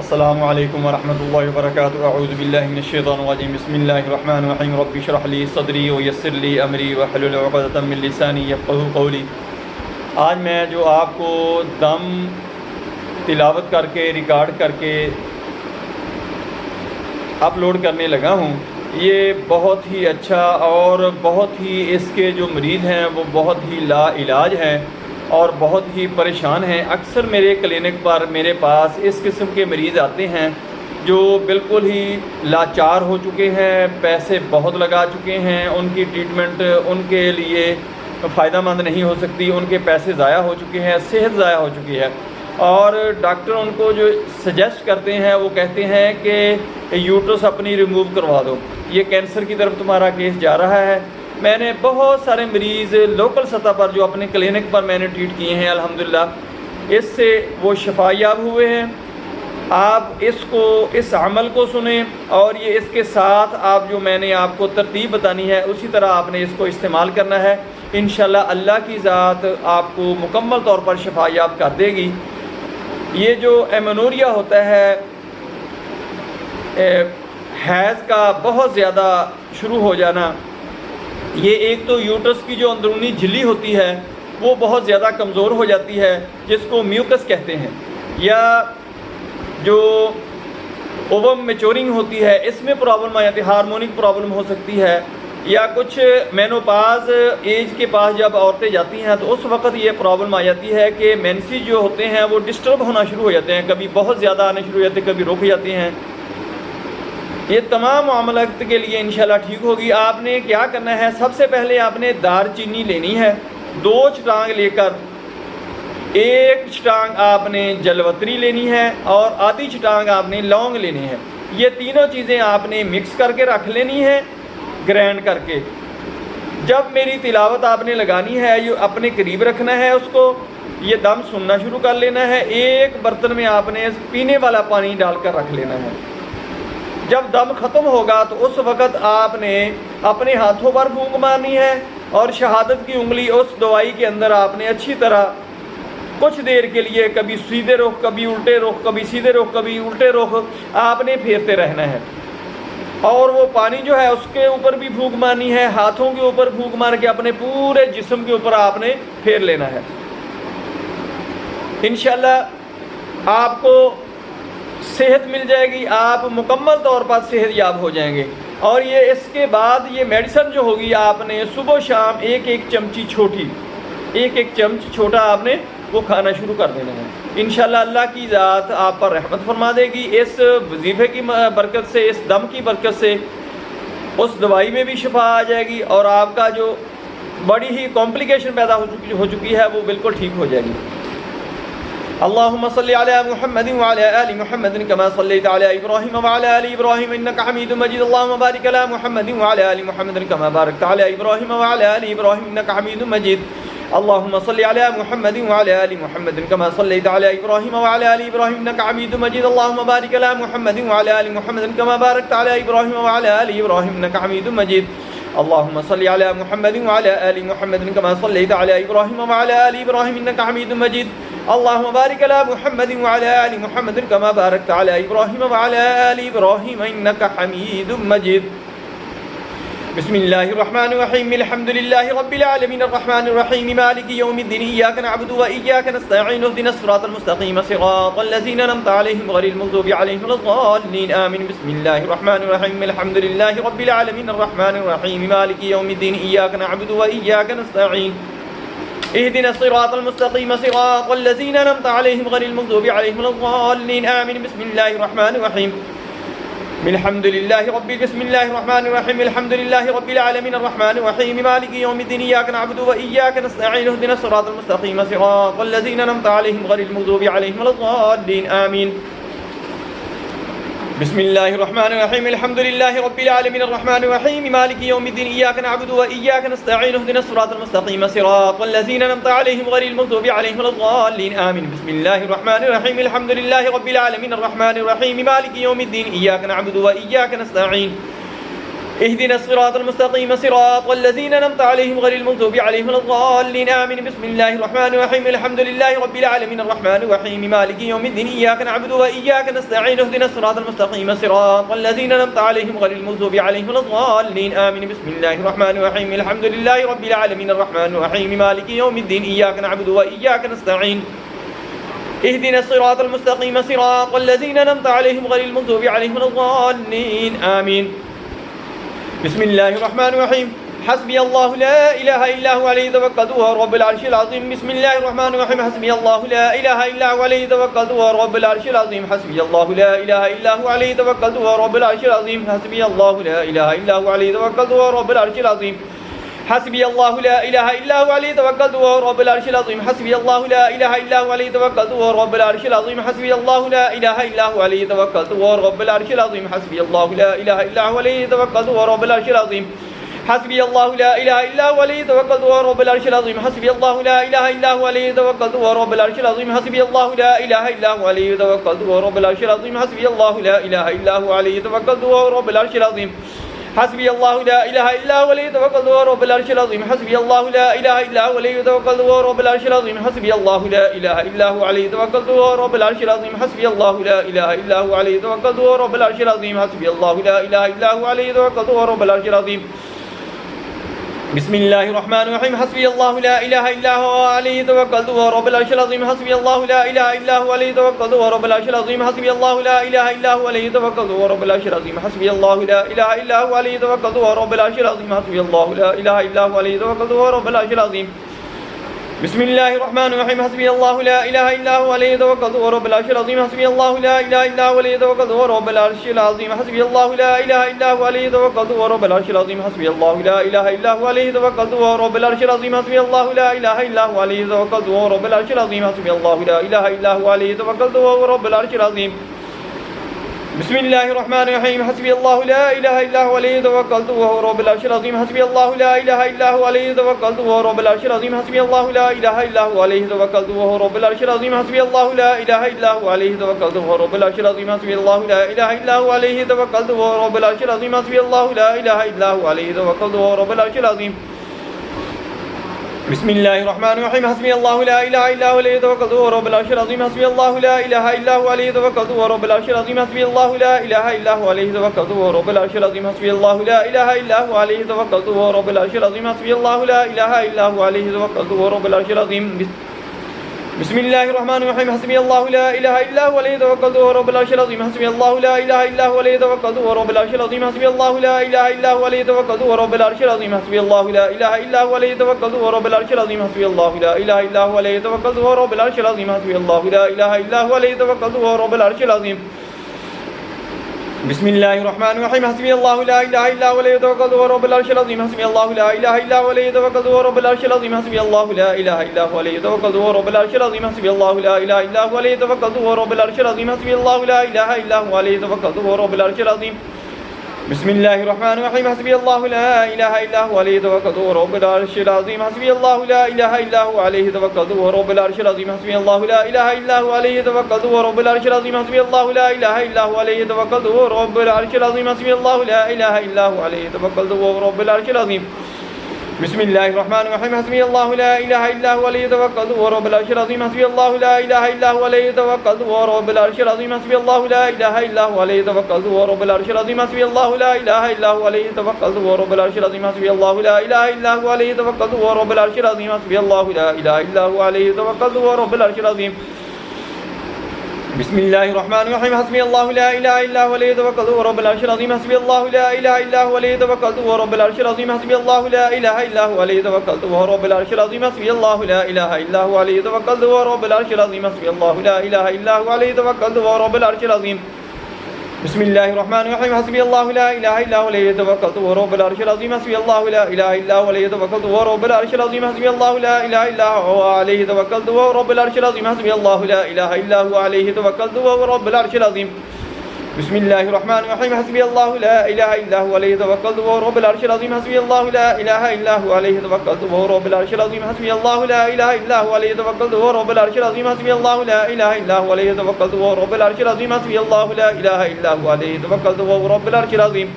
السلام علیکم ورحمۃ اللہ وبرکاتہ۔ اعوذ باللہ من الشیطان الرجیم، بسم اللہ الرحمن الرحیم۔ رب اشرح لی صدری ویسر لی امری واحلل عقدۃ من لسانی یفقہوا قولی۔ آج میں جو آپ کو دم تلاوت کر کے ریکارڈ کر کے اپلوڈ کرنے لگا ہوں، یہ بہت ہی اچھا اور بہت ہی اس کے جو مریض ہیں وہ بہت ہی لا علاج ہیں اور بہت ہی پریشان ہیں۔ اکثر میرے کلینک پر میرے پاس اس قسم کے مریض آتے ہیں جو بالکل ہی لاچار ہو چکے ہیں، پیسے بہت لگا چکے ہیں، ان کی ٹریٹمنٹ ان کے لیے فائدہ مند نہیں ہو سکتی، ان کے پیسے ضائع ہو چکے ہیں، صحت ضائع ہو چکی ہے، اور ڈاکٹر ان کو جو سجیسٹ کرتے ہیں وہ کہتے ہیں کہ یوٹرس اپنی ریموو کروا دو، یہ کینسر کی طرف تمہارا کیس جا رہا ہے۔ میں نے بہت سارے مریض لوکل سطح پر جو اپنے کلینک پر میں نے ٹریٹ کیے ہیں، الحمدللہ اس سے وہ شفا یاب ہوئے ہیں۔ آپ اس عمل کو سنیں اور یہ اس کے ساتھ آپ جو میں نے آپ کو ترتیب بتانی ہے اسی طرح آپ نے اس کو استعمال کرنا ہے۔ انشاءاللہ اللہ کی ذات آپ کو مکمل طور پر شفا یاب کر دے گی۔ یہ جو ایمنوریا ہوتا ہے، حیض کا بہت زیادہ شروع ہو جانا، یہ ایک تو یوٹرس کی جو اندرونی جھلی ہوتی ہے وہ بہت زیادہ کمزور ہو جاتی ہے، جس کو میوکس کہتے ہیں، یا جو اووم میچورنگ ہوتی ہے اس میں پرابلم آ جاتی ہے، ہارمونک پرابلم ہو سکتی ہے، یا کچھ مینوپاز ایج کے پاس جب عورتیں جاتی ہیں تو اس وقت یہ پرابلم آ جاتی ہے کہ مینسز جو ہوتے ہیں وہ ڈسٹرب ہونا شروع ہو جاتے ہیں، کبھی بہت زیادہ آنے شروع ہو جاتے ہیں، کبھی رک جاتے ہیں۔ یہ تمام معاملات کے لیے انشاءاللہ ٹھیک ہوگی۔ آپ نے کیا کرنا ہے، سب سے پہلے آپ نے دار چینی لینی ہے، 2 چٹانگ لے کر 1 چٹانگ آپ نے جلوتری لینی ہے اور آدھی چٹانگ آپ نے لونگ لینی ہے۔ یہ تینوں چیزیں آپ نے مکس کر کے رکھ لینی ہے، گرینڈ کر کے۔ جب میری تلاوت آپ نے لگانی ہے، یہ اپنے قریب رکھنا ہے، اس کو یہ دم سننا شروع کر لینا ہے۔ ایک برتن میں آپ نے پینے والا پانی ڈال کر رکھ لینا ہے۔ جب دم ختم ہوگا تو اس وقت آپ نے اپنے ہاتھوں پر پھونک مارنی ہے اور شہادت کی انگلی اس دوائی کے اندر آپ نے اچھی طرح کچھ دیر کے لیے کبھی سیدھے رخ، کبھی الٹے رخ، کبھی سیدھے رخ، کبھی الٹے رخ آپ نے پھیرتے رہنا ہے، اور وہ پانی جو ہے اس کے اوپر بھی پھونک مارنی ہے، ہاتھوں کے اوپر پھونک مار کے اپنے پورے جسم کے اوپر آپ نے پھیر لینا ہے۔ انشاءاللہ آپ کو صحت مل جائے گی، آپ مکمل طور پر صحت یاب ہو جائیں گے۔ اور یہ اس کے بعد یہ میڈیسن جو ہوگی آپ نے صبح و شام ایک چمچی چھوٹا آپ نے وہ کھانا شروع کر دینا ہے۔ انشاءاللہ اللہ کی ذات آپ پر رحمت فرما دے گی۔ اس وظیفے کی برکت سے، اس دم کی برکت سے اس دوائی میں بھی شفا آ جائے گی اور آپ کا جو بڑی ہی کمپلیکیشن پیدا ہو چکی ہے وہ بالکل ٹھیک ہو جائے گی۔ اللهم صل على محمد وعلى آل محمد كما صليت على إبراهيم وعلى آل إبراهيم إنك حميد مجيد اللهم بارك على محمد وعلى آل محمد كما باركت على إبراهيم وعلى آل إبراهيم إنك حميد مجيد اللهم صل على محمد وعلى آل محمد كما صليت على إبراهيم وعلى آل إبراهيم إنك حميد مجيد اللهم بارك على محمد وعلى آل محمد كما باركت على إبراهيم وعلى آل إبراهيم إنك حميد مجيد اللهم صل على محمد وعلى آل محمد كما صليت على إبراهيم وعلى آل إبراهيم إنك حميد مجيد اللهم بارك على محمد وعلى آل محمد كما باركت على إبراهيم وعلى آل إبراهيم إنك حميد مجيد بسم الله الرحمن الرحيم الحمد لله رب العالمين الرحمن الرحيم مالك يوم الدين إياك نعبد وإياك نستعين اهدنا الصراط المستقيم صراط الذين أنعمت عليهم غير المغضوب عليهم ولا الضالين آمين بسم الله الرحمن الرحيم الحمد لله رب العالمين الرحمن الرحيم مالك يوم الدين إياك نعبد وإياك نستعين اهدنا الصراط المستقيم صراط الذين أنعمت عليهم غير المغضوب عليهم ولا الضالين آمين بسم الله الرحمن الرحيم الحمد لله رب بسم الله الرحمن الرحيم الحمد لله رب العالمين الرحمن الرحيم مالك يوم الدين إياك نعبد وإياك نستعين اهدنا الصراط المستقيم صراط الذين أنعمت عليهم غير المغضوب عليهم ولا الضالين آمين بسم الله الرحمن الرحيم الحمد لله رب العالمين الرحمن الرحيم مالك يوم الدين إياك نعبد وإياك نستعين اهدنا الصراط المستقيم صراط الذين أنعمت عليهم غير المغضوب عليهم ولا الضالين آمين بسم الله الرحمن الرحيم الحمد لله رب العالمين الرحمن الرحيم مالك يوم الدين إياك نعبد وإياك نستعين اهدنا الصراط المستقيم صراط الذين أنعمت عليهم غير المغضوب عليهم ولا الضالين آمين. بسم الله الرحمن الرحيم الحمد لله رب العالمين الرحمن الرحيم مالك يوم الدين إياك نعبد وإياك نستعين اهدنا الصراط المستقيم صراط الذين أنعمت عليهم غير المغضوب عليهم ولا الضالين آمين. بسم الله الرحمن الرحيم الحمد لله رب العالمين الرحمن الرحيم مالك يوم الدين إياك نعبد وإياك نستعين اهدنا الصراط المستقيم صراط الذين أنعمت عليهم غير المغضوب عليهم ولا الضالين آمين. بسم الله الرحمن الرحيم حسبي الله لا إله إلا هو عليه توكلت وهو رب العرش العظيم. بسم الله الرحمن الرحيم حسبي الله لا إله إلا هو عليه توكلت وهو رب العرش العظيم. حسبي الله لا إله إلا هو عليه توكلت وهو رب العرش العظيم. حسبي الله لا إله إلا هو عليه توكلت وهو رب العرش العظيم. حسبي الله لا إله إلا هو عليه توكلت وهو رب العرش العظيم. حسبي الله لا إله إلا هو عليه توكلت وهو رب العرش العظيم. حسبي الله لا إله إلا هو عليه توكلت وهو رب العرش العظيم. حسبي الله لا إله إلا هو عليه توكلت وهو رب العرش العظيم. حسبي الله لا إله إلا هو عليه توكلت وهو رب العرش العظيم. حسبي الله لا إله إلا هو عليه توكلت وهو رب العرش العظيم. حسبي الله لا إله إلا هو عليه توكلت وهو رب العرش العظيم. حسبي الله لا إله إلا هو عليه توكلت وهو رب العرش العظيم. حسبي الله لا إله إلا هو عليه توكلت وهو رب العرش العظيم. حسبي الله لا إله إلا هو عليه توكلت وهو رب العرش العظيم. حسبي الله لا إله إلا هو عليه توكلت وهو رب العرش العظيم. حسبي الله لا إله إلا هو عليه توكلت وهو رب العرش العظيم. حسبي الله لا إله إلا هو عليه توكلت وهو رب العرش العظيم. بسم الله الرحمن الرحيم حسبي الله لا إله إلا هو عليه توكلت وهو رب العرش العظيم. حسبي الله لا إله إلا هو عليه توكلت وهو رب العرش العظيم. حسبي الله لا إله إلا هو عليه توكلت وهو رب العرش العظيم. حسبي الله لا إله إلا هو عليه توكلت وهو رب العرش العظيم. حسبي الله لا إله إلا هو عليه توكلت وهو رب العرش العظيم. بسم الله الرحمن الرحيم حسبي الله لا إله إلا هو عليه توكلت وهو رب العرش العظيم. حسبي الله لا إله إلا هو عليه توكلت وهو رب العرش العظيم. حسبي الله لا إله إلا هو عليه توكلت وهو رب العرش العظيم. حسبي الله لا إله إلا هو عليه توكلت وهو رب العرش العظيم. حسبي الله لا إله إلا هو عليه توكلت وهو رب العرش العظيم. حسبي الله لا إله إلا هو عليه توكلت وهو رب العرش العظيم. بسم الله الرحمن الرحيم حسبي الله لا إله إلا هو عليه توكلت وهو رب العرش العظيم. حسبي الله لا إله إلا هو عليه توكلت وهو رب العرش العظيم. حسبي الله لا إله إلا هو عليه توكلت وهو رب العرش العظيم. حسبي الله لا إله إلا هو عليه توكلت وهو رب العرش العظيم. حسبي الله لا إله إلا هو عليه توكلت وهو رب العرش العظيم. حسبي الله لا إله إلا هو عليه توكلت وهو رب العرش العظيم. بسم الله الرحمن الرحيم حسبي الله لا إله إلا هو عليه توكلت وهو رب العرش العظيم. حسبي الله لا إله إلا هو عليه توكلت وهو رب العرش العظيم. حسبي الله لا إله إلا هو عليه توكلت وهو رب العرش العظيم. حسبي الله لا إله إلا هو عليه توكلت وهو رب العرش العظيم. حسبي الله لا إله إلا هو عليه توكلت وهو رب العرش العظيم. بسم الله الرحمن الرحيم حسبي الله لا إله إلا هو عليه توكلت وهو رب العرش العظيم. حسبي الله لا إله إلا هو عليه توكلت وهو رب العرش العظيم. حسبي الله لا إله إلا هو عليه توكلت وهو رب العرش العظيم. حسبي الله لا إله إلا هو عليه توكلت وهو رب العرش العظيم. حسبي الله لا إله إلا هو عليه توكلت وهو رب العرش العظيم. حسبي الله لا إله إلا هو عليه توكلت وهو رب العرش العظيم. بسم الله الرحمن الرحيم حسبي الله لا إله إلا هو عليه توكلت وهو رب العرش العظيم. حسبي الله لا إله إلا هو عليه توكلت وهو رب العرش العظيم. حسبي الله لا إله إلا هو عليه توكلت وهو رب العرش العظيم. حسبي الله لا إله إلا هو عليه توكلت وهو رب العرش العظيم. حسبي الله لا إله إلا هو عليه توكلت وهو رب العرش العظيم. بسم الله الرحمن الرحيم حسبي الله لا إله إلا هو عليه توكلت وهو رب العرش العظيم. حسبي الله لا إله إلا هو عليه توكلت وهو رب العرش العظيم. حسبي الله لا إله إلا هو عليه توكلت وهو رب العرش العظيم. حسبي الله لا إله إلا هو عليه توكلت وهو رب العرش العظيم. حسبي الله لا إله إلا هو عليه توكلت وهو رب العرش العظيم. بسم الله الرحمن الرحيم حسبي الله لا إله إلا هو عليه توكلت وهو رب العرش العظيم. حسبي الله لا إله إلا هو عليه توكلت وهو رب العرش العظيم. حسبي الله لا إله إلا هو عليه توكلت وهو رب العرش العظيم. حسبي الله لا إله إلا هو عليه توكلت وهو رب العرش العظيم. حسبي الله لا إله إلا هو عليه توكلت وهو رب العرش العظيم. حسبي الله لا إله إلا هو عليه توكلت وهو رب العرش العظيم. بسم الله الرحمن الرحيم حسبي الله لا إله إلا هو عليه توكلت وهو رب العرش العظيم. حسبي الله لا إله إلا هو عليه توكلت وهو رب العرش العظيم. حسبي الله لا إله إلا هو عليه توكلت وهو رب العرش العظيم. حسبي الله لا إله إلا هو عليه توكلت وهو رب العرش العظيم. حسبي الله لا إله إلا هو عليه توكلت وهو رب العرش العظيم. بسم الله الرحمن الرحيم حسبي الله لا إله إلا هو عليه توكلت وهو رب العرش العظيم. حسبي الله لا إله إلا هو عليه توكلت وهو رب العرش العظيم. حسبي الله لا إله إلا هو عليه توكلت وهو رب العرش العظيم. حسبي الله لا إله إلا هو عليه توكلت وهو رب العرش العظيم. بسم الله الرحمن الرحيم حسبي الله لا إله إلا هو عليه توكلت وهو رب العرش العظيم. حسبي الله لا إله إلا هو عليه توكلت وهو رب العرش العظيم. حسبي الله لا إله إلا هو عليه توكلت وهو رب العرش العظيم. حسبي الله لا إله إلا هو عليه توكلت وهو رب العرش العظيم. حسبي الله لا إله إلا هو عليه توكلت وهو رب العرش العظيم.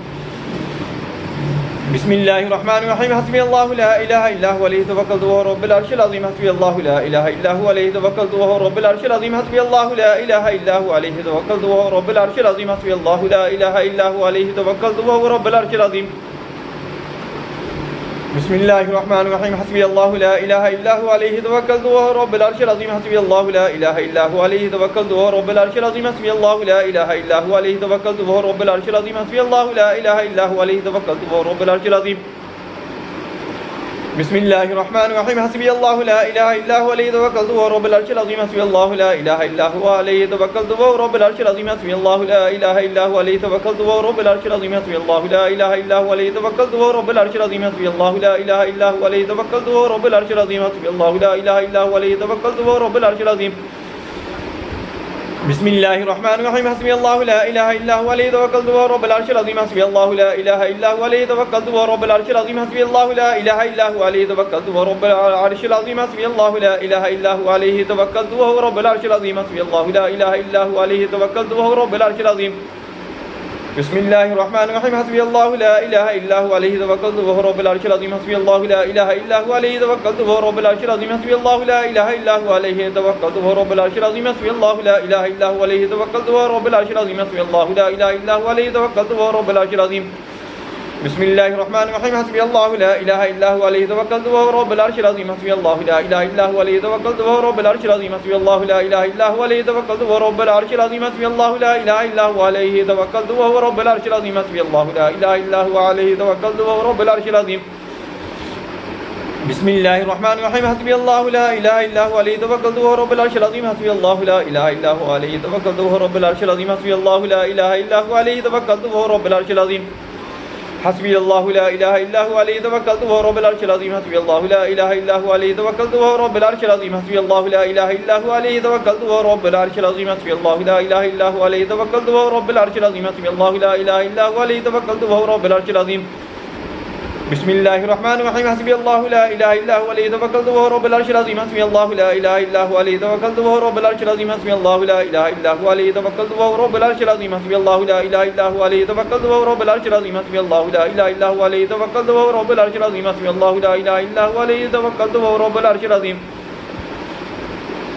बिस्मिल्लाहिर्रहमानिर्रहीम हस्बी अल्लाहु ला इलाहा इल्ला हुवा अलैहि तवक्कलतु वहुवा रब्बुल अर्शिल अज़ीम हस्बी अल्लाहु ला इलाहा इल्ला हुवा अलैहि तवक्कलतु वहुवा रब्बुल अर्शिल अज़ीम हस्बी अल्लाहु ला इलाहा इल्ला हुवा अलैहि तवक्कलतु वहुवा रब्बुल अर्शिल अज़ीम हस्बी अल्लाहु ला इलाहा इल्ला हुवा अलैहि तवक्कलतु वहुवा रब्बुल अर्शिल अज़ीम बिस्मिल्लाहिर्रहमानिर्रहीम हस्बी अल्लाहु ला इलाहा इल्ला हुवा अलैहि तवक्कलतु वहुवा रब्बुल अर्शिल अज़ीम हस्बी अल्लाहु ला इलाहा इल्ला हुवा अलैहि तवक्कलतु वहुवा रब्बुल अर्शिल अज़ीम हस्बी अल्लाहु ला इलाहा इल्ला हुवा अलैहि तवक्कलतु वहुवा रब्बुल अर्शिल अज़ीम हस्बी अल्लाहु ला इलाहा इल्ला हुवा अलैहि तवक्कलतु वहुवा रब्बुल अर्शिल अज़ीम बिस्मिल्लाहिर्रहमानिर्रहीम हस्बी अल्लाहु ला इलाहा इल्ला हुवा अलैहि तवक्कलतु वहुवा रब्बुल अर्शिल अज़ीम हस्बी अल्लाहु ला इलाहा इल्ला हुवा अलैहि तवक्कलतु वहुवा रब्बुल अर्शिल अज़ीम हस्बी अल्लाहु ला इलाहा इल्ला हुवा अलैहि तवक्कलतु वहुवा रब्बुल अर्शिल अज़ीम हस्बी अल्लाहु ला इलाहा इल्ला हुवा अलैहि तवक्कलतु वहुवा रब्बुल अर्शिल अज़ीम हस्बी अल्लाहु ला इलाहा इल्ला हुवा अलैहि तवक्कलतु वहुवा रब्बुल अर्शिल अज़ीम हस्बी अल्लाहु ला इलाहा इल्ला हुवा अलैहि तवक्कलतु वहुवा रब्बुल अर्शिल अज़ीम बिस्मिल्लाहिर्रहमानिर्रहीम हस्बी अल्लाहु ला इलाहा इल्ला हुवा अलैहि तवक्कलतु वहुवा रब्बुल अर्शिल अज़ीम हस्बी अल्लाहु ला इलाहा इल्ला हुवा अलैहि तवक्कलतु वहुवा रब्बुल अर्शिल अज़ीम हस्बी अल्लाहु ला इलाहा इल्ला हुवा अलैहि तवक्कलतु वहुवा रब्बुल अर्शिल अज़ीम हस्बी अल्लाहु ला इलाहा इल्ला हुवा अलैहि तवक्कलतु वहुवा रब्बुल अर्शिल अज़ीम हस्बी अल्लाहु ला इलाहा इल्ला हुवा अलैहि तवक्कलतु वहुवा रब्बुल अर्शिल अज़ीम बिस्मिल्लाहिर्रहमानिर्रहीम हस्बी अल्लाहु ला इलाहा इल्ला हुवा अलैहि तवक्कलतु वहुवा रब्बुल अर्शिल अज़ीम हस्बी अल्लाहु ला इलाहा इल्ला हुवा अलैहि तवक्कलतु वहुवा रब्बुल अर्शिल अज़ीम हस्बी अल्लाहु ला इलाहा इल्ला हुवा अलैहि तवक्कलतु वहुवा रब्बुल अर्शिल अज़ीम हस्बी अल्लाहु ला इलाहा इल्ला हुवा अलैहि तवक्कलतु वहुवा रब्बुल अर्शिल अज़ीम हस्बी अल्लाहु ला इलाहा इल्ला हुवा अलैहि तवक्कलतु वहुवा रब्बुल अर्शिल अज़ीम बिस्मिल्लाहिर्रहमानिर्रहीम हस्बी अल्लाहु ला इलाहा इल्ला हुवा अलैहि तवक्कलतु वहुवा रब्बुल अर्शिल अज़ीम हस्बी अल्लाहु ला इलाहा इल्ला हुवा अलैहि तवक्कलतु वहुवा रब्बुल अर्शिल अज़ीम हस्बी अल्लाहु ला इलाहा इल्ला हुवा अलैहि तवक्कलतु वहुवा रब्बुल अर्शिल अज़ीम हस्बी अल्लाहु ला इलाहा इल्ला हुवा अलैहि तवक्कलतु वहुवा रब्बुल अर्शिल अज़ीम हस्बी अल्लाहु ला इलाहा इल्ला हुवा अलैहि तवक्कलतु वहुवा रब्बुल अर्शिल अज़ीम बिस्मिल्लाहिर्रहमानिर्रहीम हस्बी अल्लाहु ला इलाहा इल्ला हुवा अलैहि तवक्कलतु वहुवा रब्बुल अर्शिल अज़ीम हस्बी अल्लाहु ला इलाहा इल्ला हुवा अलैहि तवक्कलतु वहुवा रब्बुल अर्शिल अज़ीम हस्बी अल्लाहु ला इलाहा इल्ला हुवा अलैहि तवक्कलतु वहुवा रब्बुल अर्शिल अज़ीम हस्बी अल्लाहु ला इलाहा इल्ला हुवा अलैहि तवक्कलतु वहुवा रब्बुल अर्शिल अज़ीम हस्बी अल्लाहु ला इलाहा इल्ला हुवा अलैहि तवक्कलतु वहुवा रब्बुल अर्शिल अज़ीम हस्बी अल्लाहु ला इलाहा इल्ला हुवा अलैहि तवक्कलतु वहुवा रब्बुल अर्शिल अज़ीम हस्बी अल्लाहु ला इलाहा इल्ला हुवा अलैहि तवक्कलतु वहुवा रब्बुल अर्शिल अज़ीम हस्बी अल्लाहु ला इलाहा इल्ला हुवा अलैहि तवक्कलतु वहुवा रब्बुल अर्शिल अज़ीम बिस्मिल्लाहिर्रहमानिर्रहीम हस्बी अल्लाहु ला इलाहा इल्ला हुवा अलैहि तवक्कलतु वहुवा रब्बुल अर्शिल अज़ीम हस्बी अल्लाहु ला इलाहा इल्ला हुवा अलैहि तवक्कलतु वहुवा रब्बुल अर्शिल अज़ीम हस्बी अल्लाहु ला इलाहा इल्ला हुवा अलैहि तवक्कलतु वहुवा रब्बुल अर्शिल अज़ीम हस्बी अल्लाहु ला इलाहा इल्ला हुवा अलैहि तवक्कलतु वहुवा रब्बुल अर्शिल अज़ीम हस्बी अल्लाहु ला इलाहा इल्ला हुवा अलैहि तवक्कलतु वहुवा रब्बुल अर्शिल अज़ीम हस्बी अल्लाहु ला इलाहा इल्ला हुवा अलैहि तवक्कलतु वहुवा रब्बुल अर्शिल अज़ीम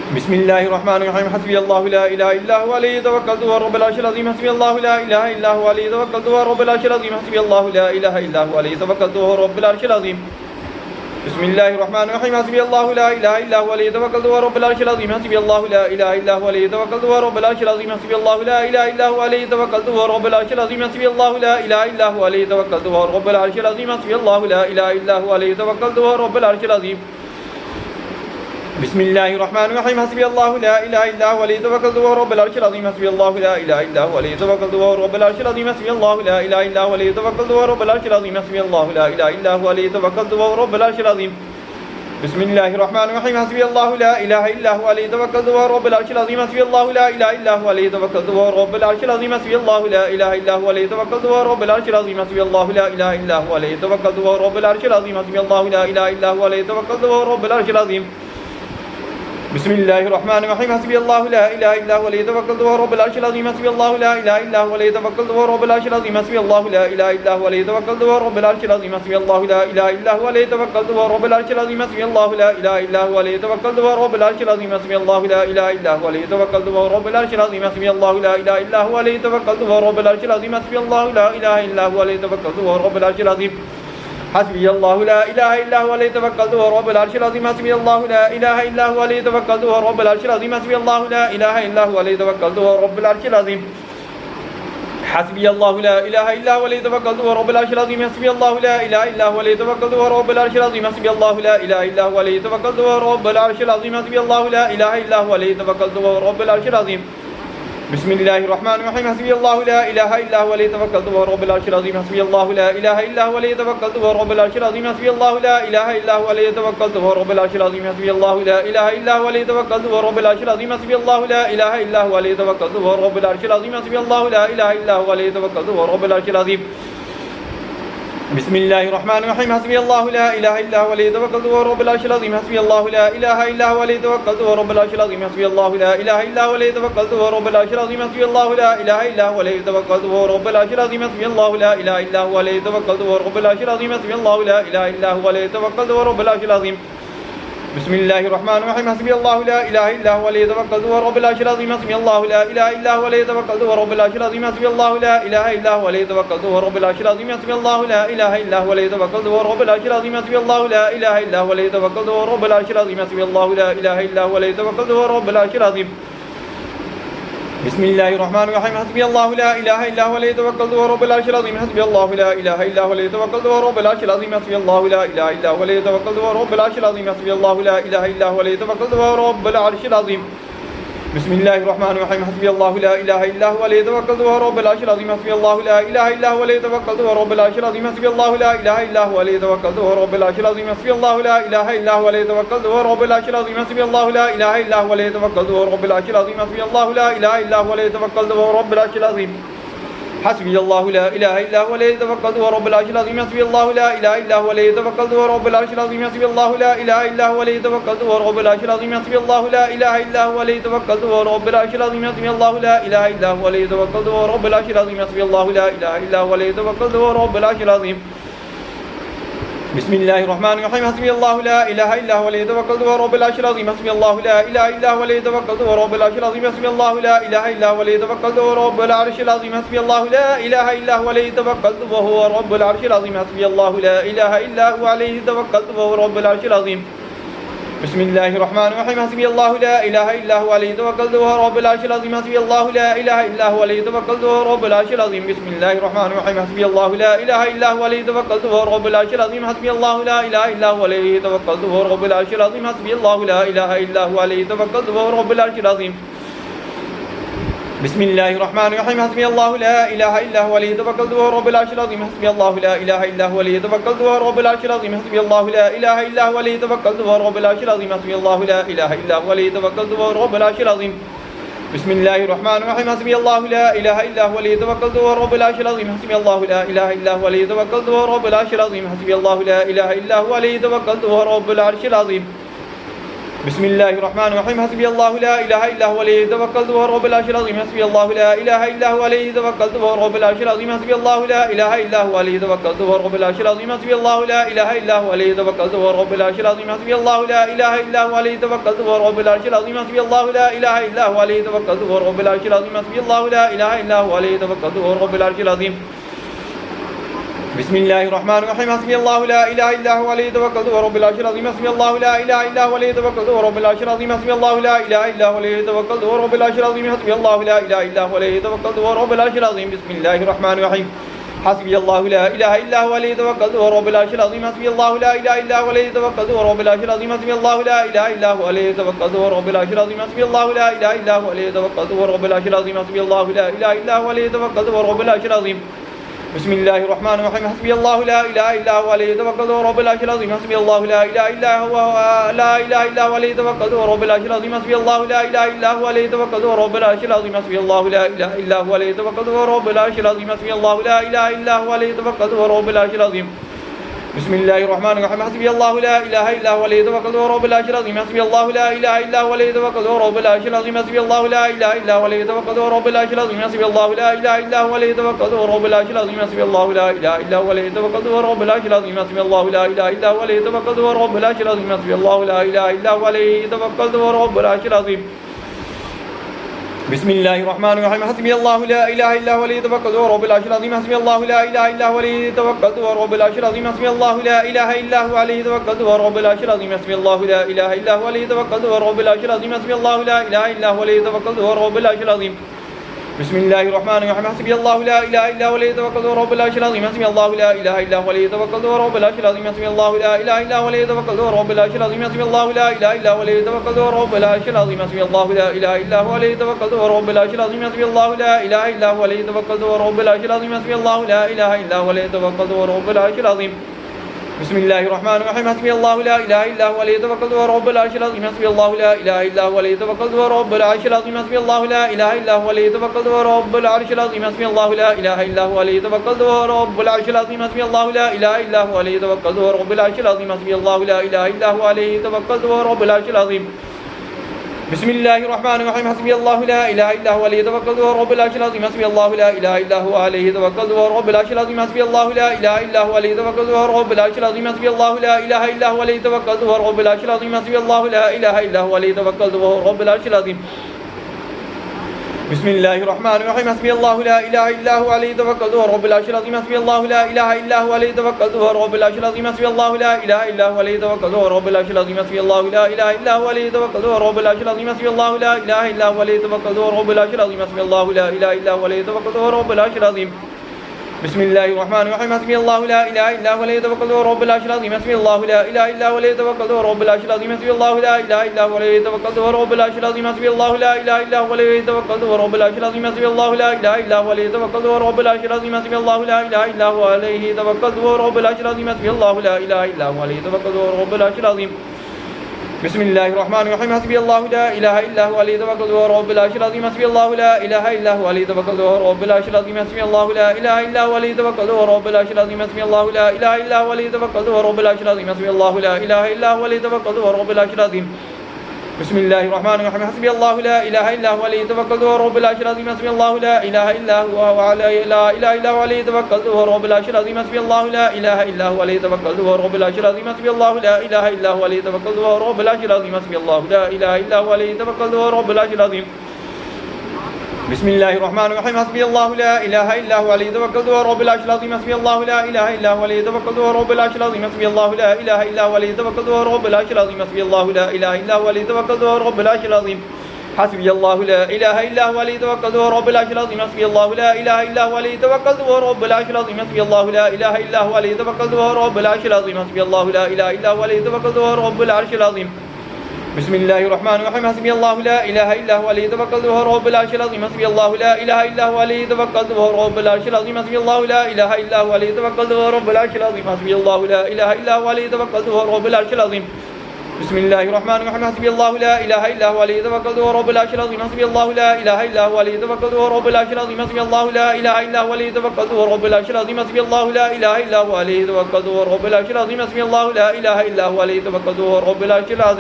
बिस्मिल्लाहिर्रहमानिर्रहीम हस्बी अल्लाहु ला इलाहा इल्ला हुवा अलैहि तवक्कलतु वहुवा रब्बुल अर्शिल अज़ीम हस्बी अल्लाहु ला इलाहा इल्ला हुवा अलैहि तवक्कलतु वहुवा रब्बुल अर्शिल अज़ीम हस्बी अल्लाहु ला इलाहा इल्ला हुवा अलैहि तवक्कलतु वहुवा रब्बुल अर्शिल अज़ीम बिस्मिल्लाहिर्रहमानिर्रहीम हस्बी अल्लाहु ला इलाहा इल्ला हुवा अलैहि तवक्कलतु वहुवा रब्बुल अर्शिल अज़ीम हस्बी अल्लाहु ला इलाहा इल्ला हुवा अलैहि तवक्कलतु वहुवा रब्बुल अर्शिल अज़ीम हस्बी अल्लाहु ला इलाहा इल्ला हुवा अलैहि तवक्कलतु वहुवा रब्बुल अर्शिल अज़ीम हस्बी अल्लाहु ला इलाहा इल्ला हुवा अलैहि तवक्कलतु वहुवा रब्बुल अर्शिल अज़ीम हस्बी अल्लाहु ला इलाहा इल्ला हुवा अलैहि तवक्कलतु वहुवा रब्बुल अर्शिल अज़ीम बिस्मिल्लाहिर्रहमानिर्रहीम हस्बी अल्लाहु ला इलाहा इल्ला हुवा अलैहि तवक्कलतु वहुवा रब्बुल अर्शिल अज़ीम हस्बी अल्लाहु ला इलाहा इल्ला हुवा अलैहि तवक्कलतु वहुवा रब्बुल अर्शिल अज़ीम हस्बी अल्लाहु ला इलाहा इल्ला हुवा अलैहि तवक्कलतु वहुवा रब्बुल अर्शिल अज़ीम हस्बी अल्लाहु ला इलाहा इल्ला हुवा अलैहि तवक्कलतु वहुवा रब्बुल अर्शिल अज़ीम बिस्मिल्लाहिर्रहमानिर्रहीम हस्बी अल्लाहु ला इलाहा इल्ला हुवा अलैहि तवक्कलतु वहुवा रब्बुल अर्शिल अज़ीम हस्बी अल्लाहु ला इलाहा इल्ला हुवा अलैहि तवक्कलतु वहुवा रब्बुल अर्शिल अज़ीम हस्बी अल्लाहु ला इलाहा इल्ला हुवा अलैहि तवक्कलतु वहुवा रब्बुल अर्शिल अज़ीम हस्बी अल्लाहु ला इलाहा इल्ला हुवा अलैहि तवक्कलतु वहुवा रब्बुल अर्शिल अज़ीम हस्बी अल्लाहु ला इलाहा इल्ला हुवा अलैहि तवक्कलतु वहुवा रब्बुल अर्शिल अज़ीम बिस्मिल्लाहिर्रहमानिर्रहीम हस्बी अल्लाहु ला इलाहा इल्ला हुवा अलैहि तवक्कलतु वहुवा रब्बुल अर्शिल अज़ीम हस्बी अल्लाहु ला इलाहा इल्ला हुवा अलैहि तवक्कलतु वहुवा रब्बुल अर्शिल अज़ीम हस्बी अल्लाहु ला इलाहा इल्ला हुवा अलैहि तवक्कलतु वहुवा रब्बुल अर्शिल अज़ीम हस्बी अल्लाहु ला इलाहा इल्ला हुवा अलैहि तवक्कलतु वहुवा रब्बुल अर्शिल अज़ीम हस्बी अल्लाहु ला इलाहा इल्ला हुवा अलैहि तवक्कलतु वहुवा रब्बुल अर्शिल अज़ीम हस्बी अल्लाहु ला इलाहा इल्ला हुवा अलैहि तवक्कलतु वहुवा रब्बुल अर्शिल अज़ीम हस्बी अल्लाहु ला इलाहा इल्ला हुवा अलैहि तवक्कलतु वहुवा रब्बुल अर्शिल अज़ीम हस्बी अल्लाहु ला इलाहा इल्ला हुवा अलैहि तवक्कलतु वहुवा रब्बुल अर्शिल अज़ीम हस्बी अल्लाहु ला इलाहा इल्ला हुवा अलैहि तवक्कलतु वहुवा रब्बुल अर्शिल अज़ीम हस्बी अल्लाहु ला इलाहा इल्ला हुवा अलैहि तवक्कलतु वहुवा रब्बुल अर्शिल अज़ीम हस्बी अल्लाहु ला इलाहा इल्ला हुवा अलैहि तवक्कलतु वहुवा रब्बुल अर्शिल अज़ीम हस्बी अल्लाहु ला इलाहा इल्ला हुवा अलैहि तवक्कलतु वहुवा रब्बुल अर्शिल अज़ीम हस्बी अल्लाहु ला इलाहा इल्ला हुवा अलैहि तवक्कलतु वहुवा रब्बुल अर्शिल अज़ीम हस्बी अल्लाहु ला इलाहा इल्ला हुवा अलैहि तवक्कलतु वहुवा रब्बुल अर्शिल अज़ीम हस्बी अल्लाहु ला इलाहा इल्ला हुवा अलैहि तवक्कलतु वहुवा रब्बुल अर्शिल अज़ीम बिस्मिल्लाहिर्रहमानिर्रहीम हस्बी अल्लाहु ला इलाहा इल्ला हुवा अलैहि तवक्कलतु वहुवा रब्बुल अर्शिल अज़ीम हस्बी अल्लाहु ला इलाहा इल्ला हुवा अलैहि तवक्कलतु वहुवा रब्बुल अर्शिल अज़ीम हस्बी अल्लाहु ला इलाहा इल्ला हुवा अलैहि तवक्कलतु वहुवा रब्बुल अर्शिल अज़ीम हस्बी अल्लाहु ला इलाहा इल्ला हुवा अलैहि तवक्कलतु वहुवा रब्बुल अर्शिल अज़ीम हस्बी अल्लाहु ला इलाहा इल्ला हुवा अलैहि तवक्कलतु वहुवा रब्बुल अर्शिल अज़ीम हस्बी अल्लाहु ला इलाहा इल्ला हुवा अलैहि तवक्कलतु वहुवा रब्बुल अर्शिल अज़ीम بسم الله الرحمن الرحيم حسبي الله لا إله إلا هو عليه توكلت وهو رب العرش العظيم حسبي الله لا إله إلا هو عليه توكلت وهو رب العرش العظيم حسبي الله لا إله إلا هو عليه توكلت وهو رب العرش العظيم حسبي الله لا إله إلا هو عليه توكلت وهو رب العرش العظيم حسبي الله لا إله إلا هو عليه توكلت وهو رب العرش العظيم حسبي الله لا إله إلا هو عليه توكلت وهو رب العرش العظيم بسم الله الرحمن الرحيم حسبي الله لا إله إلا هو عليه توكلت وهو رب العرش العظيم حسبي الله لا إله إلا هو عليه توكلت وهو رب العرش العظيم حسبي الله لا إله إلا هو عليه توكلت وهو رب العرش العظيم حسبي الله لا إله إلا هو عليه توكلت وهو رب العرش العظيم حسبي الله لا إله إلا هو عليه توكلت وهو رب العرش العظيم حسبي الله لا إله إلا هو عليه توكلت وهو رب العرش العظيم بسم الله الرحمن الرحيم حسبي الله لا إله إلا هو عليه توكلت وهو رب العرش العظيم حسبي الله لا إله إلا هو عليه توكلت وهو رب العرش العظيم حسبي الله لا إله إلا هو عليه توكلت وهو رب العرش العظيم حسبي الله لا إله إلا هو عليه توكلت وهو رب العرش العظيم بسم الله الرحمن الرحيم حسبي الله لا إله إلا هو عليه توكلت وهو رب العرش العظيم حسبي الله لا إله إلا هو عليه توكلت وهو رب العرش العظيم حسبي الله لا إله إلا هو عليه توكلت وهو رب العرش العظيم حسبي الله لا إله إلا هو عليه توكلت وهو رب العرش العظيم حسبي الله لا إله إلا هو عليه توكلت وهو رب العرش العظيم حسبي الله لا إله إلا هو عليه توكلت وهو رب العرش العظيم حسبي الله لا إله إلا هو عليه توكلت وهو رب العرش العظيم حسبي الله لا إله إلا هو عليه توكلت وهو رب العرش العظيم حسبي الله لا إله إلا هو عليه توكلت وهو رب العرش العظيم حسبي الله لا إله إلا هو عليه توكلت وهو رب العرش العظيم حسبي الله لا إله إلا هو عليه توكلت وهو رب العرش العظيم حسبي الله لا إله إلا هو عليه توكلت وهو رب العرش العظيم بسم الله الرحمن الرحيم حسبي الله لا إله إلا هو عليه توكلت وهو رب العرش العظيم حسبي الله لا إله إلا هو عليه توكلت وهو رب العرش العظيم حسبي الله لا إله إلا هو عليه توكلت وهو رب العرش العظيم حسبي الله لا إله إلا هو عليه توكلت وهو رب العرش العظيم حسبي الله لا إله إلا هو عليه توكلت وهو رب العرش العظيم بسم الله الرحمن الرحيم حسبي الله لا إله إلا هو عليه توكلت وهو رب العرش العظيم حسبي الله لا إله إلا هو عليه توكلت وهو رب العرش العظيم بسم الله الرحمن الرحيم حسبي الله لا إله إلا هو عليه توكلت وهو رب العرش العظيم حسبي الله لا إله إلا هو عليه توكلت وهو رب العرش العظيم حسبي الله لا إله إلا هو عليه توكلت وهو رب العرش العظيم بسم الله الرحمن الرحيم حسبي الله لا إله إلا هو عليه توكلت وهو رب العرش العظيم حسبي الله لا إله إلا هو عليه توكلت وهو رب العرش العظيم حسبي الله لا إله إلا هو عليه توكلت وهو رب العرش العظيم حسبي الله لا إله إلا هو عليه توكلت وهو رب العرش العظيم بسم الله الرحمن الرحيم حسبي الله لا إله إلا هو عليه توكلت وهو رب العرش العظيم حسبي الله لا إله إلا هو عليه توكلت وهو رب العرش العظيم حسبي الله لا إله إلا هو عليه توكلت وهو رب العرش العظيم بسم الله الرحمن الرحيم حسبي الله لا إله إلا هو عليه توكلت وهو رب العرش العظيم حسبي الله لا إله إلا هو عليه توكلت وهو رب العرش العظيم حسبي الله لا إله إلا هو عليه توكلت وهو رب العرش العظيم حسبي الله لا إله إلا هو عليه توكلت وهو رب العرش العظيم حسبي الله لا إله إلا هو عليه توكلت وهو رب العرش العظيم حسبي الله لا إله إلا هو عليه توكلت وهو رب العرش العظيم حسبي الله لا إله إلا هو عليه توكلت وهو رب العرش العظيم بسم الله الرحمن الرحيم حسبي الله لا إله إلا هو عليه توكلت وهو رب العرش العظيم حسبي الله لا إله إلا هو عليه توكلت وهو رب العرش العظيم حسبي الله لا إله إلا هو عليه توكلت وهو رب العرش العظيم حسبي الله لا إله إلا هو عليه توكلت وهو رب العرش العظيم بسم الله الرحمن الرحيم حسبي الله لا إله إلا هو عليه توكلت وهو رب العرش العظيم حسبي الله لا إله إلا هو عليه توكلت وهو رب العرش العظيم حسبي الله لا إله إلا هو عليه توكلت وهو رب العرش العظيم حسبي الله لا إله إلا هو عليه توكلت وهو رب العرش العظيم حسبي الله لا إله إلا هو عليه توكلت وهو رب العرش العظيم بسم الله الرحمن الرحيم حسبي الله لا إله إلا هو عليه توكلت وهو رب العرش العظيم حسبي الله لا إله إلا هو لا إله إلا هو عليه توكلت وهو رب العرش العظيم حسبي الله لا إله إلا هو عليه توكلت وهو رب العرش العظيم حسبي الله لا إله إلا هو عليه توكلت وهو رب العرش العظيم حسبي الله لا إله إلا هو عليه توكلت وهو رب العرش العظيم بسم الله الرحمن الرحيم حسبي الله لا إله إلا هو عليه توكلت وهو رب العرش العظيم حسبي الله لا إله إلا هو عليه توكلت وهو رب العرش العظيم حسبي الله لا إله إلا هو عليه توكلت وهو رب العرش العظيم حسبي الله لا إله إلا هو عليه توكلت وهو رب العرش العظيم حسبي الله لا إله إلا هو عليه توكلت وهو رب العرش العظيم حسبي الله لا إله إلا هو عليه توكلت وهو رب العرش العظيم حسبي الله لا إله إلا هو عليه توكلت وهو رب العرش العظيم بسم الله الرحمن الرحيم حسبي الله لا إله إلا هو عليه توكلت وهو رب العرش العظيم حسبي الله لا إله إلا هو عليه توكلت وهو رب العرش العظيم حسبي الله لا إله إلا هو عليه توكلت وهو رب العرش العظيم حسبي الله لا إله إلا هو عليه توكلت وهو رب العرش العظيم حسبي الله لا إله إلا هو عليه توكلت وهو رب العرش العظيم بسم الله الرحمن الرحيم حسبي الله لا إله إلا هو عليه توكلت وهو رب العرش العظيم حسبي الله لا إله إلا هو عليه توكلت وهو رب العرش العظيم حسبي الله لا إله إلا هو عليه توكلت وهو رب العرش العظيم حسبي الله لا إله إلا هو عليه توكلت وهو رب العرش العظيم حسبي الله لا إله إلا هو عليه توكلت وهو رب العرش العظيم حسبي الله لا إله إلا هو عليه توكلت وهو رب العرش العظيم حسبي الله لا إله إلا هو عليه توكلت وهو رب العرش العظيم बिस्मिल्लाहिर्रहमानिर्रहीम हस्बुल्लाहु ला इलाहा इल्ला हुवा अलैहि तवक्कलतु वहुवा रब्बुल अर्शिल अज़ीम हस्बुल्लाहु ला इलाहा इल्ला हुवा अलैहि तवक्कलतु वहुवा रब्बुल अर्शिल अज़ीम हस्बुल्लाहु ला इलाहा इल्ला हुवा अलैहि तवक्कलतु वहुवा रब्बुल अर्शिल अज़ीम हस्बुल्लाहु ला इलाहा इल्ला हुवा अलैहि तवक्कलतु वहुवा रब्बुल अर्शिल अज़ीम हस्बुल्लाहु ला इलाहा इल्ला हुवा अलैहि तवक्कलतु वहुवा रब्बुल अर्शिल अज़ीम हस्बुल्लाहु ला इलाहा इल्ला हुवा अलैहि तवक्कलतु वहुवा रब्बुल अर्शिल अज़ीम बिस्मिल्लाहिर्रहमानिर्रहीम हस्बुल्लाहु ला इलाहा इल्ला हुवा अलैहि तवक्कलतु वहुवा रब्बुल अर्शिल अज़ीम हस्बुल्लाहु ला इलाहा इल्ला हुवा अलैहि तवक्कलतु वहुवा रब्बुल अर्शिल अज़ीम हस्बुल्लाहु ला इलाहा इल्ला हुवा अलैहि तवक्कलतु वहुवा रब्बुल अर्शिल अज़ीम हस्बुल्लाहु ला इलाहा इल्ला हुवा अलैहि तवक्कलतु वहुवा रब्बुल अर्शिल अज़ीम हस्बुल्लाहु ला इलाहा इल्ला हुवा अलैहि तवक्कलतु वहुवा रब्बुल अर्शिल अज़ीम बिस्मिल्लाहिर्रहमानिर्रहीम हस्बुल्लाहु ला इलाहा इल्ला हुवा अलैहि तवक्कलतु वहुवा रब्बुल अर्शिल अज़ीम हस्बुल्लाहु ला इलाहा इल्ला हुवा अलैहि तवक्कलतु वहुवा रब्बुल अर्शिल अज़ीम हस्बुल्लाहु ला इलाहा इल्ला हुवा अलैहि तवक्कलतु वहुवा रब्बुल अर्शिल अज़ीम हस्बुल्लाहु ला इलाहा इल्ला हुवा अलैहि तवक्कलतु वहुवा रब्बुल अर्शिल अज़ीम हस्बुल्लाहु ला इलाहा इल्ला हुवा अलैहि तवक्कलतु वहुवा रब्बुल अर्शिल अज़ीम हस्बुल्लाहु ला इलाहा इल्ला हुवा अलैहि तवक्कलतु वहुवा रब्बुल अर्शिल अज़ीम बिस्मिल्लाहिर्रहमानिर्रहीम हस्बुल्लाहु ला इलाहा इल्ला हुवा अलैहि तवक्कलतु वहुवा रब्बुल अर्शिल अज़ीम हस्बुल्लाहु ला इलाहा इल्ला हुवा अलैहि तवक्कलतु वहुवा रब्बुल अर्शिल अज़ीम हस्बुल्लाहु ला इलाहा इल्ला हुवा अलैहि तवक्कलतु वहुवा रब्बुल अर्शिल अज़ीम हस्बुल्लाहु ला इलाहा इल्ला हुवा अलैहि तवक्कलतु वहुवा रब्बुल अर्शिल अज़ीम हस्बुल्लाहु ला इलाहा इल्ला हुवा अलैहि तवक्कलतु वहुवा रब्बुल अर्शिल अज़ीम हस्बुल्लाहु ला इलाहा इल्ला हुवा अलैहि तवक्कलतु वहुवा रब्बुल अर्शिल अज़ीम हस्बुल्लाहु ला इलाहा इल्ला हुवा अलैहि तवक्कलतु वहुवा रब्बुल अर्शिल अज़ीम बिस्मिल्लाहिर्रहमानिर्रहीम हस्बुल्लाहु ला इलाहा इल्ला हुवा अलैहि तवक्कलतु वहुवा रब्बुल अर्शिल अज़ीम हस्बुल्लाहु ला इलाहा इल्ला हुवा अलैहि तवक्कलतु वहुवा रब्बुल अर्शिल अज़ीम हस्बुल्लाहु ला इलाहा इल्ला हुवा अलैहि तवक्कलतु वहुवा रब्बुल अर्शिल अज़ीम हस्बुल्लाहु ला इलाहा इल्ला हुवा अलैहि तवक्कलतु वहुवा रब्बुल अर्शिल अज़ीम हस्बुल्लाहु ला इलाहा इल्ला हुवा अलैहि तवक्कलतु वहुवा रब्बुल अर्शिल अज़ीम बिस्मिल्लाहिर्रहमानिर्रहीम हस्बुल्लाहु ला इलाहा इल्ला हुवा अलैहि तवक्कलतु वहुवा रब्बुल अर्शिल अज़ीम हस्बुल्लाहु ला इलाहा इल्ला हुवा अलैहि तवक्कलतु वहुवा रब्बुल अर्शिल अज़ीम हस्बुल्लाहु ला इलाहा इल्ला हुवा अलैहि तवक्कलतु वहुवा रब्बुल अर्शिल अज़ीम हस्बुल्लाहु ला इलाहा इल्ला हुवा अलैहि तवक्कलतु वहुवा रब्बुल अर्शिल अज़ीम हस्बुल्लाहु ला इलाहा इल्ला हुवा अलैहि तवक्कलतु वहुवा रब्बुल अर्शिल अज़ीम बिस्मिल्लाहिर्रहमानिर्रहीम हस्बुल्लाहु ला इलाहा इल्ला हुवा अलैहि तवक्कलतु वहुवा रब्बुल अर्शिल अज़ीम हस्बुल्लाहु ला इलाहा इल्ला हुवा अलैहि तवक्कलतु वहुवा रब्बुल अर्शिल अज़ीम हस्बुल्लाहु ला इलाहा इल्ला हुवा अलैहि तवक्कलतु वहुवा रब्बुल अर्शिल अज़ीम हस्बुल्लाहु ला इलाहा इल्ला हुवा अलैहि तवक्कलतु वहुवा रब्बुल अर्शिल अज़ीम हस्बुल्लाहु ला इलाहा इल्ला हुवा अलैहि तवक्कलतु वहुवा रब्बुल अर्शिल अज़ीम हस्बुल्लाहु ला इलाहा इल्ला हुवा अलैहि तवक्कलतु वहुवा रब्बुल अर्शिल अज़ीम हस्बुल्लाहु ला इलाहा इल्ला हुवा अलैहि तवक्कलतु वहुवा रब्बुल अर्शिल अज़ीम हस्बुल्लाहु ला इलाहा इल्ला हुवा अलैहि तवक्कलतु वहुवा रब्बुल अर्शिल अज़ीम बिस्मिल्लाहिर्रहमानिर्रहीम हस्बुल्लाहु ला इलाहा इल्ला हुवा अलैहि तवक्कलतु वहुवा रब्बुल अर्शिल अज़ीम हस्बुल्लाहु ला इलाहा इल्ला हुवा अलैहि तवक्कलतु वहुवा रब्बुल अर्शिल अज़ीम हस्बुल्लाहु ला इलाहा इल्ला हुवा अलैहि तवक्कलतु वहुवा रब्बुल अर्शिल अज़ीम हस्बुल्लाहु ला इलाहा इल्ला हुवा अलैहि तवक्कलतु वहुवा रब्बुल अर्शिल अज़ीम बिस्मिल्लाहिर्रहमानिर्रहीम हस्बुल्लाहु ला इलाहा इल्ला हुवा अलैहि तवक्कलतु वहुवा रब्बुल अर्शिल अज़ीम हस्बुल्लाहु ला इलाहा इल्ला हुवा अलैहि तवक्कलतु वहुवा रब्बुल अर्शिल अज़ीम हस्बुल्लाहु ला इलाहा इल्ला हुवा अलैहि तवक्कलतु वहुवा रब्बुल अर्शिल अज़ीम हस्बुल्लाहु ला इलाहा इल्ला हुवा अलैहि तवक्कलतु वहुवा रब्बुल अर्शिल अज़ीम हस्बुल्लाहु ला इलाहा इल्ला हुवा अलैहि तवक्कलतु वहुवा रब्बुल अर्शिल अज़ीम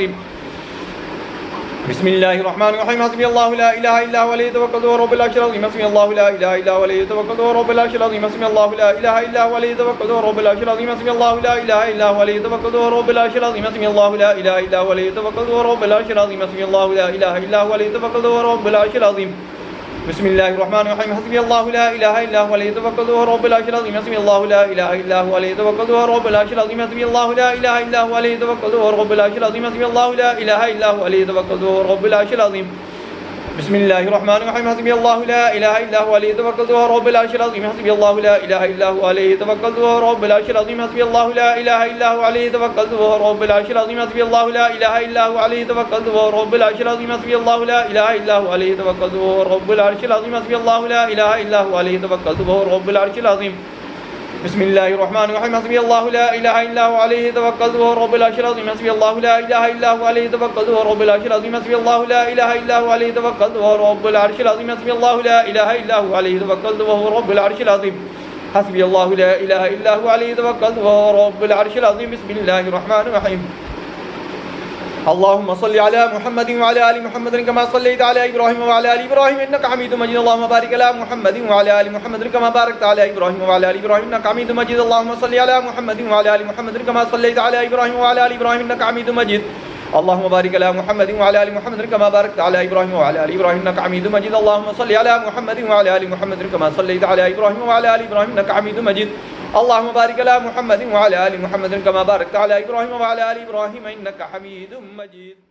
बिस्मिल्लाहिर्रहमानिर्रहीम हस्बुल्लाहु ला इलाहा इल्ला हुवा अलैहि तवक्कलतु वहुवा रब्बुल अर्शिल अज़ीम हस्बुल्लाहु ला इलाहा इल्ला हुवा अलैहि तवक्कलतु वहुवा रब्बुल अर्शिल अज़ीम हस्बुल्लाहु ला इलाहा इल्ला हुवा अलैहि तवक्कलतु वहुवा रब्बुल अर्शिल अज़ीम हस्बुल्लाहु ला इलाहा इल्ला हुवा अलैहि तवक्कलतु वहुवा रब्बुल अर्शिल अज़ीम हस्बुल्लाहु ला इलाहा इल्ला हुवा अलैहि तवक्कलतु वहुवा रब्बुल अर्शिल अज़ीम हस्बुल्लाहु ला इलाहा इल्ला हुवा अलैहि तवक्कलतु वहुवा रब्बुल अर्शिल अज़ीम बिस्मिल्लाहिर्रहमानिर्रहीम हस्बुल्लाहु ला इलाहा इल्ला हुवा अलैहि तवक्कलतु वहुवा रब्बुल अर्शिल अज़ीम हस्बुल्लाहु ला इलाहा इल्ला हुवा अलैहि तवक्कलतु वहुवा रब्बुल अर्शिल अज़ीम हस्बुल्लाहु ला इलाहा इल्ला हुवा अलैहि तवक्कलतु वहुवा रब्बुल अर्शिल अज़ीम हस्बुल्लाहु ला इलाहा इल्ला हुवा अलैहि तवक्कलतु वहुवा रब्बुल अर्शिल अज़ीम बिस्मिल्लाहिर्रहमानिर्रहीम हस्बुल्लाहु ला इलाहा इल्ला हुवा अलैहि तवक्कलतु वहुवा रब्बुल अर्शिल अज़ीम हस्बुल्लाहु ला इलाहा इल्ला हुवा अलैहि तवक्कलतु वहुवा रब्बुल अर्शिल अज़ीम हस्बुल्लाहु ला इलाहा इल्ला हुवा अलैहि तवक्कलतु वहुवा रब्बुल अर्शिल अज़ीम हस्बुल्लाहु ला इलाहा इल्ला हुवा अलैहि तवक्कलतु वहुवा रब्बुल अर्शिल अज़ीम हस्बुल्लाहु ला इलाहा इल्ला हुवा अलैहि तवक्कलतु वहुवा रब्बुल अर्शिल अज़ीम हस्बुल्लाहु ला इलाहा इल्ला हुवा अलैहि तवक्कलतु वहुवा रब्बुल अर्शिल अज़ीम बिस्मिल्लाहिर्रहमानिर्रहीम हस्बुल्लाहु ला इलाहा इल्ला हुवा अलैहि तवक्कलतु वहुवा रब्बुल अर्शिल अज़ीम हस्बुल्लाहु ला इलाहा इल्ला हुवा अलैहि तवक्कलतु वहुवा रब्बुल अर्शिल अज़ीम हस्बुल्लाहु ला इलाहा इल्ला हुवा अलैहि तवक्कलतु वहुवा रब्बुल अर्शिल अज़ीम हस्बुल्लाहु ला इलाहा इल्ला हुवा अलैहि तवक्कलतु वहुवा रब्बुल अर्शिल अज़ीम हस्बुल्लाहु ला इलाहा इल्ला हुवा अलैहि तवक्कलतु वहुवा रब्बुल अर्शिल अज़ीम बिस्मिल्लाहिर्रहमानिर्रहीम اللهم صل على محمد وعلى ال محمد كما صليت على ابراهيم وعلى ال ابراهيم انك حميد مجيد اللهم بارك على محمد وعلى ال محمد كما باركت على ابراهيم وعلى ال ابراهيم انك حميد مجيد اللهم صل على محمد وعلى ال محمد كما صليت على ابراهيم وعلى ال ابراهيم انك حميد مجيد اللهم بارك على محمد وعلى ال محمد كما باركت على ابراهيم وعلى ال ابراهيم انك حميد مجيد اللهم صل على محمد وعلى ال محمد كما صليت على ابراهيم وعلى ال ابراهيم انك حميد مجيد اللهم بارك على محمد وعلى ال محمد كما باركت على ابراهيم وعلى ال ابراهيم انك حميد مجيد